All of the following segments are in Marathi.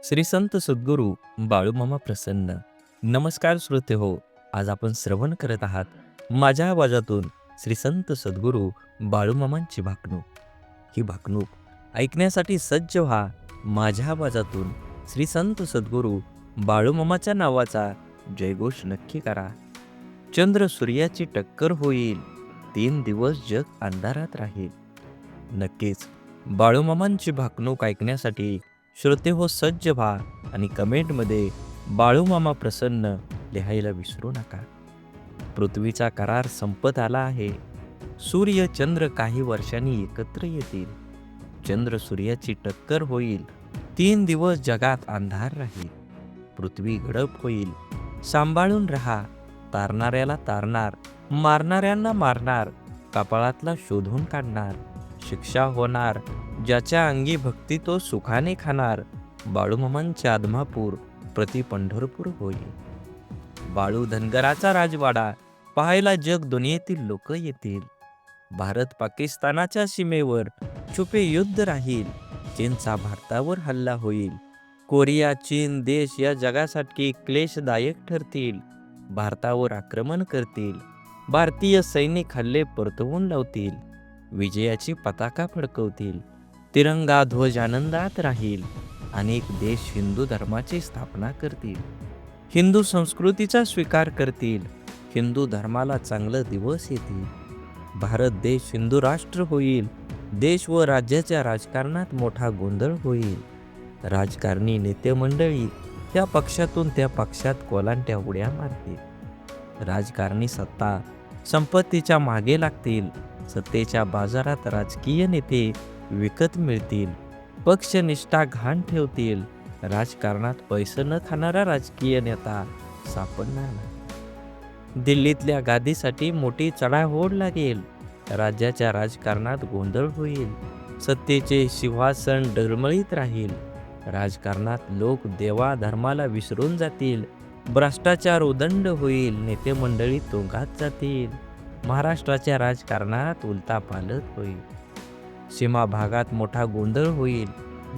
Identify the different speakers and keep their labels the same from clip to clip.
Speaker 1: श्री संत सद्गुरू बाळूमामा प्रसन्न. नमस्कार श्रोते हो. आज आपण श्रवण करत आहात माझ्या आवाजातून श्री संत सद्गुरू बाळूमामांची भाकणूक. ही भाकणूक ऐकण्यासाठी सज्ज व्हा. माझ्या आवाजातून श्री संत सद्गुरू बाळूमामाच्या नावाचा जयघोष नक्की करा. चंद्र सूर्याची टक्कर होईल, 3 दिवस जग अंधारात राहील. नक्कीच बाळूमामांची भाकणूक ऐकण्यासाठी श्रोते हो सज्ज व्हा आणि कमेंटमध्ये बाळूमामा प्रसन्न लिहायला विसरू नका. पृथ्वीचा करार संपत आला आहे. सूर्य चंद्र काही वर्षांनी एकत्र येतील. चंद्र सूर्याची टक्कर होईल, 3 दिवस जगात अंधार राहील. पृथ्वी गडप होईल, सांभाळून राहा. तारणाऱ्याला तारणार, मारणाऱ्यांना मारणार, कपाळातला शोधून काढणार. शिक्षा होणार, ज्याच्या अंगी भक्ती तो सुखाने खाणार. बाळूमामांच्या आदमापूर प्रति पंढरपूर होईल. बाळू धनगराचा राजवाडा पाहायला जग दुनियेतील लोक येतील. भारत पाकिस्तानाच्या सीमेवर छुपे युद्ध राहील. चीनचा भारतावर हल्ला होईल. कोरिया चीन देश या जगासाठी क्लेशदायक ठरतील. भारतावर आक्रमण करतील. भारतीय सैनिक हल्ले परतवून लावतील. विजयाची पताका फडकवतील. तिरंगा ध्वज आनंदात राहील. अनेक देश हिंदू धर्माची स्थापना करतील. हिंदू संस्कृतीचा स्वीकार करतील. हिंदू धर्माला चांगले दिवस येतील. भारत देश हिंदू राष्ट्र होईल. देश व राज्याच्या राजकारणात मोठा गोंधळ होईल. राजकारणी नेते मंडळी त्या पक्षातून त्या पक्षात कोलांट्या उड्या मारतील. राजकारणी सत्ता संपत्तीच्या मागे लागतील. सत्तेच्या बाजारात राजकीय नेते विकत मिळतील. पक्षनिष्ठा घाण ठेवतील. राजकारणात पैसे न खाणारा राजकीय नेता सापडणार नाही. दिल्लीतल्या गादीसाठी मोठी चढाओढ लागेल. राज्याच्या राजकारणात गोंधळ होईल. सत्तेचे सिंहासन डळमळीत राहील. राजकारणात लोक देवा धर्माला विसरून जातील. भ्रष्टाचार उदंड होईल. नेते मंडळी तुरुंगात जातील. महाराष्ट्राच्या राजकारणात उलथापालथ होईल. सीमा भागात मोठा गोंधळ होईल.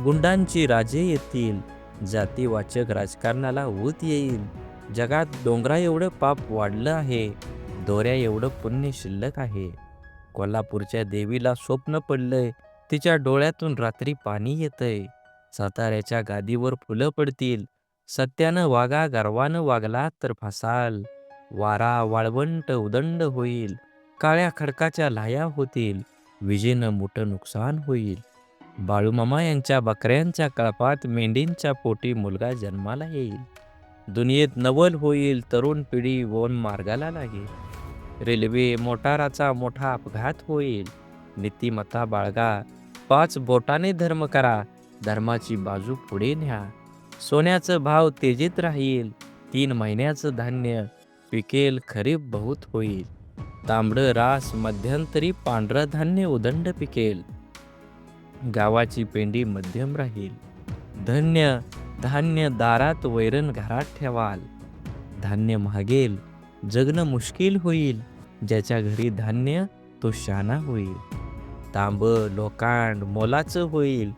Speaker 1: गुंडांची राजे येतील. जातीवाचक राजकारणाला ऊत येईल. जगात डोंगरा एवढं पाप वाढलं आहे. दोऱ्या एवढं पुण्य शिल्लक आहे. कोल्हापूरच्या देवीला स्वप्न पडलंय. तिच्या डोळ्यातून रात्री पाणी येतंय. साताऱ्याच्या गादीवर फुलं पडतील. सत्यानं वागा, गर्वानं वागलात तर फसाल. वारा वाळवंट उदंड होईल. काळ्या खडकाच्या लाया होतील. विजेनं मोठं नुकसान होईल. बाळूमामा यांच्या बकऱ्यांच्या कळपात मेंढींच्या पोटी मुलगा जन्माला येईल. दुनियेत नवल होईल. तरुण पिढी वन मार्गाला लागेल. रेल्वे मोटाराचा मोठा अपघात होईल. नीतिमत्ता बाळगा. 5 बोटाने धर्म करा. धर्माची बाजू पुढे न्या. सोन्याचं भाव तेजीत राहील. 3 महिन्याचं धान्य पिकेल. खरीप बहुत होईल. तांबडं रास मध्यंतरी पांढरं धान्य उदंड पिकेल. गावाची पेंडी मध्यम राहील. धन्य धान्य दारात, वैरण घरात ठेवाल. धान्य महागेल. जगणं मुश्किल होईल. ज्याच्या घरी धान्य तो शाना होईल. तांब लोकांड मोलाचं होईल.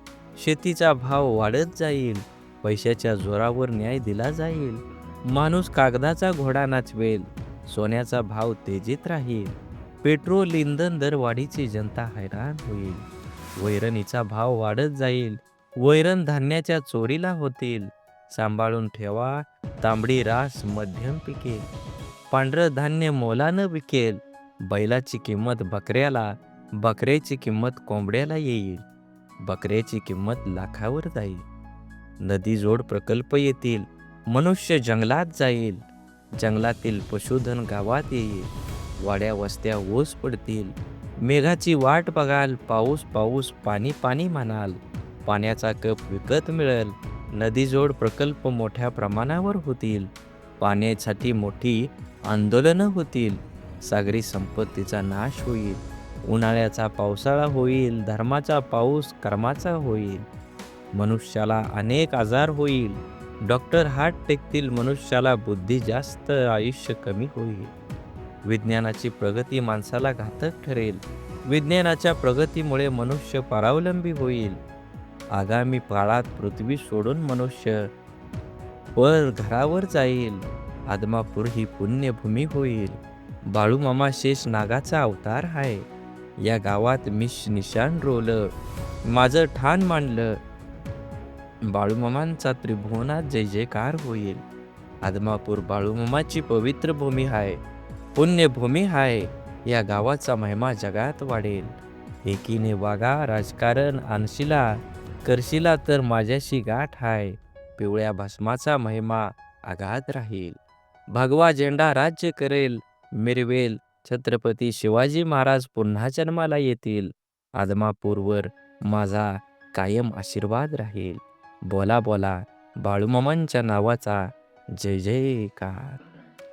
Speaker 1: शेतीचा भाव वाढत जाईल. पैशाच्या जोरावर न्याय दिला जाईल. माणूस कागदाचा घोडा नाचवेल. सोन्याचा भाव तेजीत राहील. पेट्रोल इंधन दरवाढीची जनता हैराण होईल. वैरणीचा भाव वाढत जाईल. वैरण धान्याच्या चोरीला होतील. सांभाळून ठेवा. तांबडी रास मध्यम पिकेल. पांढरं धान्य मोलानं विकेल. बैलाची किंमत बकऱ्याला, बकऱ्याची किंमत कोंबड्याला येईल. बकऱ्याची किंमत लाखावर जाईल. नदी जोड प्रकल्प येतील. मनुष्य जंगलात जाईल. जंगलातील पशुधन गावात येईल. वाड्या वस्त्या ओस पडतील. मेघाची वाट बघाल. पाऊस पाऊस पाणी पाणी म्हणाल. पाण्याचा कप विकत मिळेल. नदीजोड प्रकल्प मोठ्या प्रमाणावर होतील. पाण्यासाठी मोठी आंदोलनं होतील. सागरी संपत्तीचा नाश होईल. उन्हाळ्याचा पावसाळा होईल. धर्माचा पाऊस कर्माचा होईल. मनुष्याला अनेक आजार होईल. डॉक्टर हात टेकतील. मनुष्याला बुद्धी जास्त, आयुष्य कमी होईल. विज्ञानाची प्रगती माणसाला घातक ठरेल. विज्ञानाच्या प्रगतीमुळे मनुष्य परावलंबी होईल. आगामी काळात पृथ्वी सोडून मनुष्य पर घरावर जाईल. आदमापूर ही पुण्यभूमी होईल. बाळूमामा शेष नागाचा अवतार आहे. या गावात मी निशाण रोवलं, माझं ठाण मांडलं. बाळूमामांचा त्रिभुवनात जय जयकार होईल. आदमापूर बाळूमामाची पवित्र भूमी आहे, पुण्यभूमी आहे. या गावाचा महिमा जगात वाढेल. एकीने वागा राजकारण आणशिला, करशिला तर माझ्याशी गाठ आहे. पिवळ्या भस्माचा महिमा आगाध राहील. भगवा झेंडा राज्य करेल, मिरवेल. छत्रपती शिवाजी महाराज पुन्हा जन्माला येतील. आदमापूरवर माझा कायम आशीर्वाद राहील. बोला बोला बाळूमामांच्या नावाचा जय जयकार.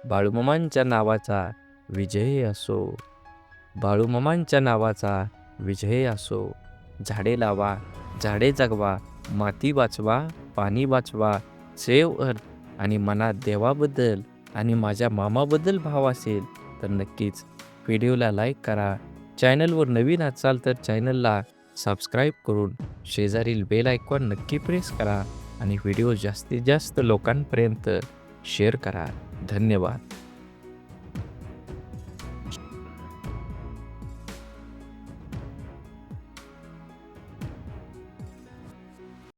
Speaker 1: बाळूमामांच्या नावाचा विजय असो. बाळूमामांच्या नावाचा विजय असो. झाडे लावा, झाडे जगवा, माती वाचवा, पाणी वाचवा. सेव अर्थ आणि मनात देवाबद्दल आणि माझ्या मामाबद्दल भाव असेल तर नक्कीच व्हिडिओला लाईक करा. चॅनलवर नवीन असाल तर चॅनलला सबस्क्राईब करून शेजारील बेल आयकॉन नक्की प्रेस करा आणि व्हिडिओ जास्तीत जास्त लोकांपर्यंत शेअर करा. धन्यवाद.